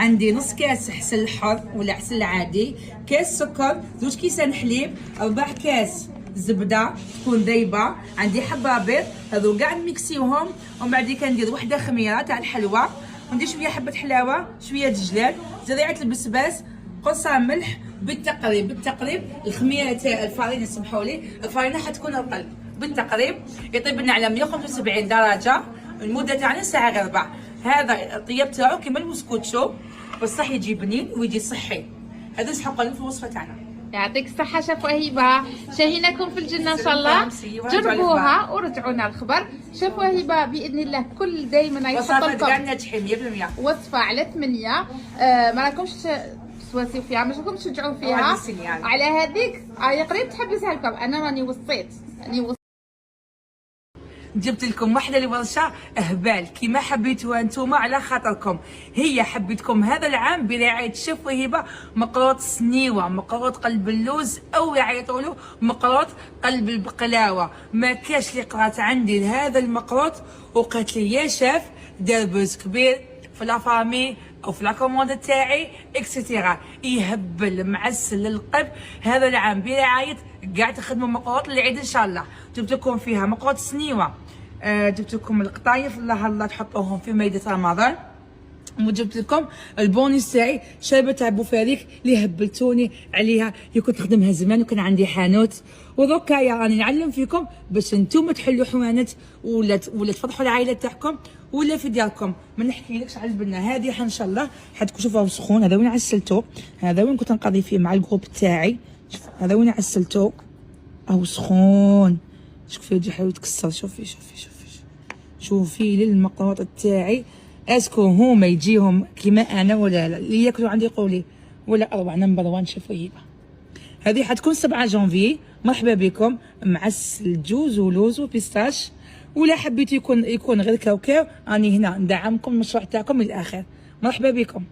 عندي نص كاس عسل حر ولا عسل عادي، كاس سكر، 2 كيسان حليب، 4 كاس زبده تكون ذايبه، عندي حبه بيض. هذو كاع نميكسيوهم، ومن بعد كندير وحده خميره تاع الحلوى، وندير شويه حبه حلاوه، شويه دجلال، زريعه البسباس، قرصه ملح. بالتقريب الخميره تاع الفارينه، سمحوا لي، الفارينه حتكون رطل بالتقريب. يطيب لنا على 175 درجه، المده تاعنا ساعه غير ربع. هذا الطياب تاعو كيما المسكوتشو، بصح يجي بنين ويجي صحي. هذا نسحقوا لكم في الوصفه تاعنا. يعطيك الصحة شاف وهبة، شاهيناكم في الجنة إن شاء الله. جربوها ورجعونا الخبر. شاف وهبة بإذن الله كل دايما يحط لكم ناجحين 100%. وصفة على 8. ما راكمش تواسيو فيها، ما راكمش تشجعوا فيها على هذيك. قريب تحبسها لكم، أنا راني وصيت جبت لكم وحده لورشه اهبال كيما حبيتوها نتوما على خاطركم. هي حبيتكم هذا العام برعايه شيف وهبه مقروط سنيوه، مقروط قلب اللوز، او يعيطوا له مقروط قلب البقلاوه. ما كاش اللي قرات عندي لهذا المقروط وقالت لي يا شاف دار بوز كبير في لافامي او في لاكوموند تاعي اكسترا، يهبل معسل للقلب. هذا العام برعايه كاع تخدموا مقروط للعيد ان شاء الله. جبت لكم فيها مقروط سنيوه، جبت لكم القطايف الله تحطوهم في مائده رمضان، وجبت لكم البونيس تاعي شايبه تاع بوفاريك اللي هبلتوني عليها. كنت نخدمها زمان وكان عندي حانوت، ودركا راني نعلم فيكم باش نتوما تحلوا حوانت ولا تفرحوا العائله تاعكم ولا في دياركم. ما نحكيلكش على البنه هذه ان شاء الله حتكون. شوفوا سخون، هذا وين عسلته، هذا وين كنت نقضي فيه مع الجروب تاعي. هذا وين عسلته او سخون. شوفي يجي حلو يتكسر. شوفي للمقروط تاعي. اسكو هما يجيهم كيما انا ولا لا؟ اللي ياكلوا عندي قولي ولا اروع نمبر 1 شيف وهبه. هذه حتكون 7 جانفي. مرحبا بكم. معسل جوز ولوز وبيستاش، ولا حبيت يكون غير كاوكاو، راني هنا ندعمكم المشروع تاعكم للاخر. مرحبا بكم.